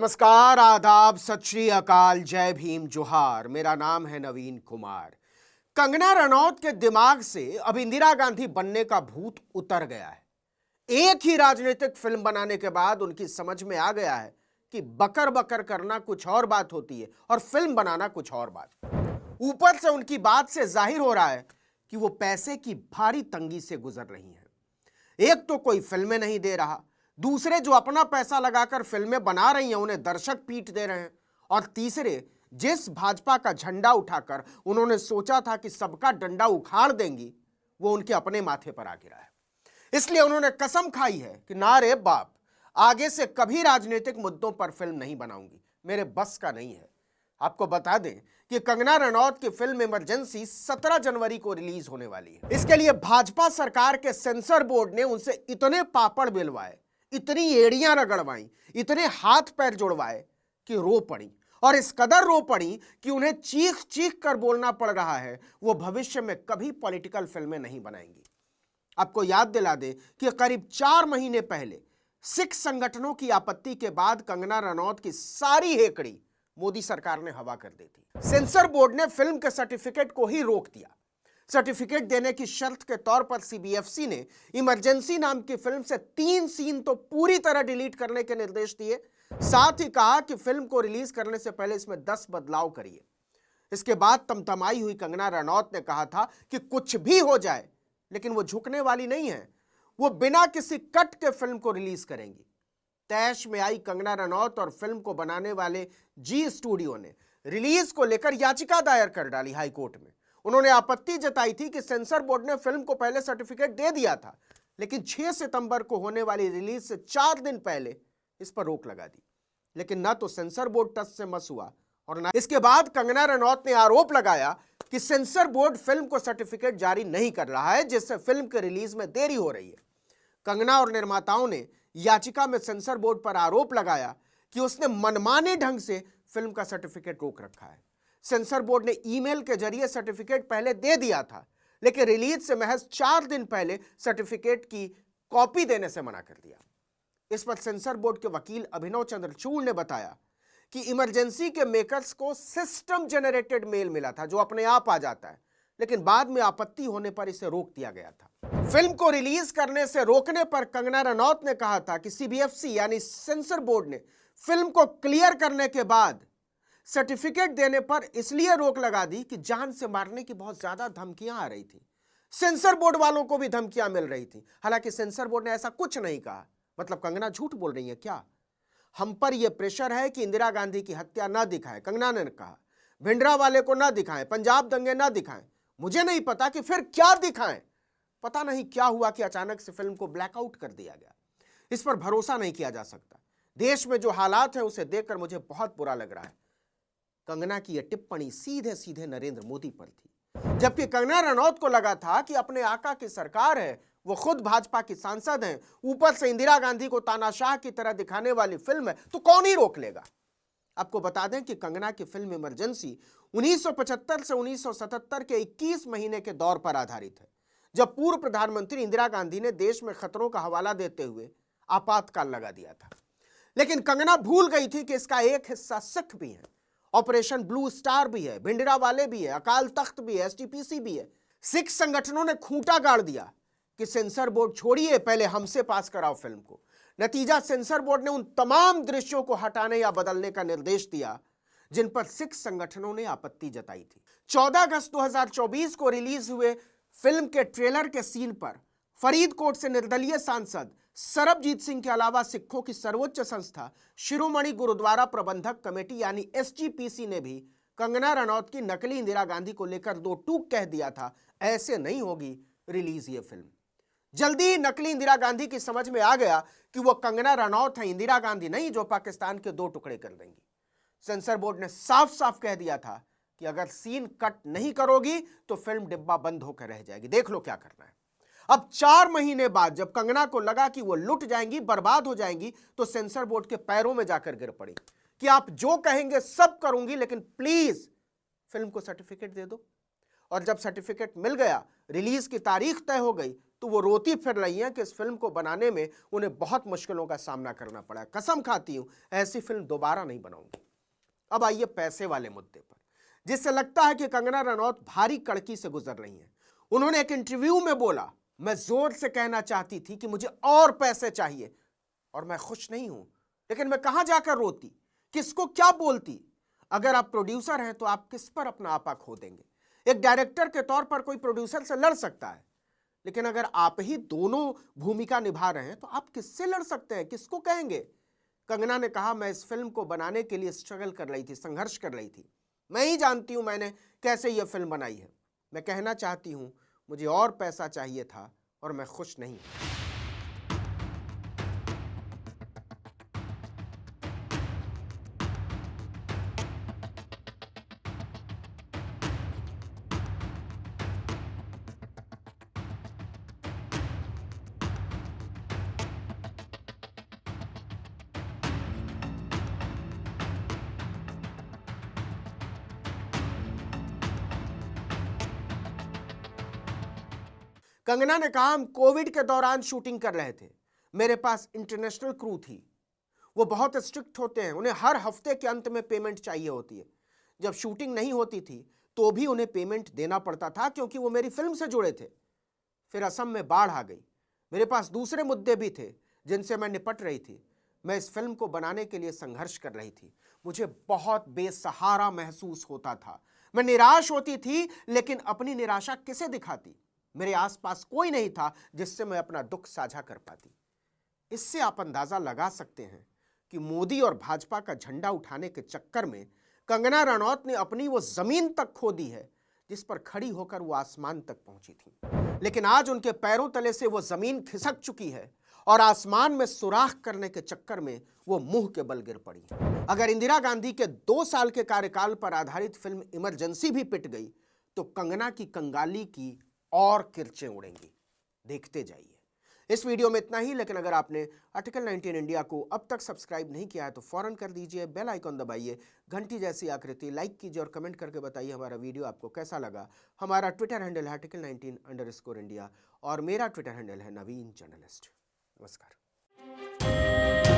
नमस्कार, आदाब, सत श्री अकाल, जय भीम, जोहार। मेरा नाम है नवीन कुमार। कंगना रनौत के दिमाग से अब इंदिरा गांधी बनने का भूत उतर गया है। एक ही राजनीतिक फिल्म बनाने के बाद उनकी समझ में आ गया है कि बकर बकर करना कुछ और बात होती है और फिल्म बनाना कुछ और बात। ऊपर से उनकी बात से जाहिर हो रहा है कि वो पैसे की भारी तंगी से गुजर रही हैं। एक तो कोई फिल्में नहीं दे रहा, दूसरे जो अपना पैसा लगाकर फिल्में बना रही हैं उन्हें दर्शक पीट दे रहे हैं, और तीसरे जिस भाजपा का झंडा उठाकर उन्होंने सोचा था कि सबका डंडा उखाड़ देंगी, वो उनके अपने माथे पर आ गिरा है। इसलिए उन्होंने कसम खाई है कि ना रे बाप, आगे से कभी राजनीतिक मुद्दों पर फिल्म नहीं बनाऊंगी, मेरे बस का नहीं है। आपको बता दें कि कंगना रनौत की फिल्म इमरजेंसी 17 जनवरी को रिलीज होने वाली है। इसके लिए भाजपा सरकार के सेंसर बोर्ड ने उनसे इतने पापड़ बिलवाए, इतनी एड़ियां रगड़वाई, इतने हाथ पैर जुड़वाए कि रो पड़ी, और इस कदर रो पड़ी कि उन्हें चीख चीख कर बोलना पड़ रहा है वो भविष्य में कभी पॉलिटिकल फिल्में नहीं बनाएंगी। आपको याद दिला दे कि करीब 4 महीने पहले सिख संगठनों की आपत्ति के बाद कंगना रनौत की सारी हेकड़ी मोदी सरकार ने हवा कर दी थी। सेंसर बोर्ड ने फिल्म के सर्टिफिकेट को ही रोक दिया। सर्टिफिकेट देने की शर्त के तौर पर सीबीएफसी ने इमरजेंसी नाम की फिल्म से 3 सीन तो पूरी तरह डिलीट करने के निर्देश दिए। साथ ही कहा कि फिल्म को रिलीज करने से पहले इसमें 10 बदलाव करिए। इसके बाद तमतमाई हुई कंगना रनौत ने कहा था कि कुछ भी हो जाए, लेकिन वो झुकने वाली नहीं है, वो बिना किसी कट के फिल्म को रिलीज करेंगी। तैश में आई कंगना रनौत और फिल्म को बनाने वाले जी स्टूडियो ने रिलीज को लेकर याचिका दायर कर डाली हाई कोर्ट में। उन्होंने आपत्ति जताई थी कि सेंसर बोर्ड ने फिल्म को पहले सर्टिफिकेट दे दिया था, लेकिन 6 सितंबर को होने वाली रिलीज से 4 दिन पहले इस पर रोक लगा दी। लेकिन ना तो सेंसर बोर्ड टस से मस हुआ, और ना इसके बाद कंगना रनौत ने आरोप लगाया कि सेंसर बोर्ड फिल्म को सर्टिफिकेट जारी नहीं कर रहा है, जिससे फिल्म के रिलीज में देरी हो रही है। कंगना और निर्माताओं ने याचिका में सेंसर बोर्ड पर आरोप लगाया कि उसने मनमाने ढंग से फिल्म का सर्टिफिकेट रोक रखा है। सेंसर बोर्ड ने ईमेल के जरिए सर्टिफिकेट पहले दे दिया था, लेकिन रिलीज से महज 4 दिन पहले सर्टिफिकेट की कॉपी देने से मना कर दिया। इस पर सेंसर बोर्ड के वकील अभिनव चंद्रचूड़ ने बताया कि इमरजेंसी के मेकर्स को सिस्टम जनरेटेड मेल मिला था जो अपने आप आ जाता है, लेकिन बाद में आपत्ति होने पर इसे रोक दिया गया था। फिल्म को रिलीज करने से रोकने पर कंगना रनौत ने कहा था कि सीबीएफसी यानी सेंसर बोर्ड ने फिल्म को क्लियर करने के बाद सर्टिफिकेट देने पर इसलिए रोक लगा दी कि जान से मारने की बहुत ज्यादा धमकियां आ रही थी। सेंसर बोर्ड वालों को भी धमकियां मिल रही थी। हालांकि सेंसर बोर्ड ने ऐसा कुछ नहीं कहा। मतलब कंगना झूठ बोल रही है क्या? हम पर यह प्रेशर है कि इंदिरा गांधी की हत्या ना दिखाएं, कंगना ने कहा। भिंडरा वाले को ना दिखाएं, पंजाब दंगे ना दिखाएं, मुझे नहीं पता कि फिर क्या दिखाएं। पता नहीं क्या हुआ कि अचानक से फिल्म को ब्लैकआउट कर दिया गया। इस पर भरोसा नहीं किया जा सकता। देश में जो हालात है उसे देखकर मुझे बहुत बुरा लग रहा है। कंगना की यह टिप्पणी सीधे सीधे नरेंद्र मोदी पर थी, जबकि कंगना रनौत को लगा था कि अपने आका की सरकार है, वो खुद भाजपा की सांसद हैं, ऊपर से इंदिरा गांधी को तानाशाह की तरह दिखाने वाली फिल्म है, तो कौन ही रोक लेगा। आपको बता दें कि कंगना की फिल्म इमरजेंसी 1975 से 1977 के 21 महीने के दौर पर आधारित है, जब पूर्व प्रधानमंत्री इंदिरा गांधी ने देश में खतरों का हवाला देते हुए आपातकाल लगा दिया था। लेकिन कंगना भूल गई थी कि इसका एक हिस्सा सिख भी है, ऑपरेशन ब्लू स्टार भी है, भिंडरा वाले भी है, अकाल तख्त भी है, एसटीपीसी भी है। सिख संगठनों ने खूंटा गाड़ दिया कि सेंसर बोर्ड छोड़िए, पहले हमसे पास कराओ फिल्म को। नतीजा, सेंसर बोर्ड ने उन तमाम दृश्यों को हटाने या बदलने का निर्देश दिया जिन पर सिख संगठनों ने आपत्ति जताई थी। 14 अगस्त 2024 को रिलीज हुए फिल्म के ट्रेलर के सीन पर फरीदकोट से निर्दलीय सांसद सरबजीत सिंह के अलावा सिखों की सर्वोच्च संस्था शिरोमणि गुरुद्वारा प्रबंधक कमेटी यानी एसजीपीसी ने भी कंगना रनौत की नकली इंदिरा गांधी को लेकर 2 टूक कह दिया था, ऐसे नहीं होगी रिलीज ये फिल्म। जल्दी ही नकली इंदिरा गांधी की समझ में आ गया कि वो कंगना रनौत है, इंदिरा गांधी नहीं, जो पाकिस्तान के 2 टुकड़े कर देंगी। सेंसर बोर्ड ने साफ साफ कह दिया था कि अगर सीन कट नहीं करोगी तो फिल्म डिब्बा बंद होकर रह जाएगी, देख लो क्या करना है। अब 4 महीने बाद जब कंगना को लगा कि वो लुट जाएंगी, बर्बाद हो जाएंगी, तो सेंसर बोर्ड के पैरों में जाकर गिर पड़ी कि आप जो कहेंगे सब करूंगी, लेकिन प्लीज फिल्म को सर्टिफिकेट दे दो। और जब सर्टिफिकेट मिल गया, रिलीज की तारीख तय हो गई, तो वो रोती फिर रही हैं कि इस फिल्म को बनाने में उन्हें बहुत मुश्किलों का सामना करना पड़ा। कसम खाती हूं ऐसी फिल्म दोबारा नहीं बनाऊंगी। अब आइए पैसे वाले मुद्दे पर, जिससे लगता है कि कंगना रनौत भारी कड़की से गुजर रही हैं। उन्होंने एक इंटरव्यू में बोला, मैं जोर से कहना चाहती थी कि मुझे और पैसे चाहिए और मैं खुश नहीं हूं, लेकिन मैं कहां जाकर रोती, किसको क्या बोलती। अगर आप प्रोड्यूसर हैं तो आप किस पर अपना आपा खो देंगे। एक डायरेक्टर के तौर पर कोई प्रोड्यूसर से लड़ सकता है, लेकिन अगर आप ही दोनों भूमिका निभा रहे हैं तो आप किससे लड़ सकते हैं, किसको कहेंगे। कंगना ने कहा, मैं इस फिल्म को बनाने के लिए स्ट्रगल कर रही थी, संघर्ष कर रही थी। मैं ही जानती हूं मैंने कैसे यह फिल्म बनाई है। मैं कहना चाहती हूं मुझे और पैसा चाहिए था और मैं खुश नहीं हूं। कंगना ने कहा, हम कोविड के दौरान शूटिंग कर रहे थे, मेरे पास इंटरनेशनल क्रू थी, वो बहुत स्ट्रिक्ट होते हैं, उन्हें हर हफ्ते के अंत में पेमेंट चाहिए होती है। जब शूटिंग नहीं होती थी तो भी उन्हें पेमेंट देना पड़ता था क्योंकि वो मेरी फिल्म से जुड़े थे। फिर असम में बाढ़ आ गई, मेरे पास दूसरे मुद्दे भी थे जिनसे मैं निपट रही थी। मैं इस फिल्म को बनाने के लिए संघर्ष कर रही थी, मुझे बहुत बेसहारा महसूस होता था, मैं निराश होती थी, लेकिन अपनी निराशा किसे दिखाती। मेरे आसपास कोई नहीं था जिससे मैं अपना दुख साझा कर पाती। इससे आप अंदाजा लगा सकते हैं कि मोदी और भाजपा का झंडा उठाने के चक्कर में कंगना रनौत ने अपनी वो जमीन तक खो दी है जिस पर खड़ी होकर वो आसमान तक पहुंची थी। लेकिन आज उनके पैरों तले से वो जमीन खिसक चुकी है और आसमान में सुराख करने के चक्कर में वो मुंह के बल गिर पड़ी। अगर इंदिरा गांधी के 2 साल के कार्यकाल पर आधारित फिल्म इमरजेंसी भी पिट गई तो कंगना की कंगाली की और किरचें उड़ेंगी। देखते जाइए। इस वीडियो में इतना ही, लेकिन अगर आपने आर्टिकल 19 इंडिया को अब तक सब्सक्राइब नहीं किया है तो फौरन कर दीजिए, बेल आइकॉन दबाइए, घंटी जैसी आकृति लाइक कीजिए और कमेंट करके बताइए हमारा वीडियो आपको कैसा लगा। हमारा ट्विटर हैंडल है article19_India और मेरा ट्विटर हैंडल है नवीन जर्नलिस्ट। नमस्कार।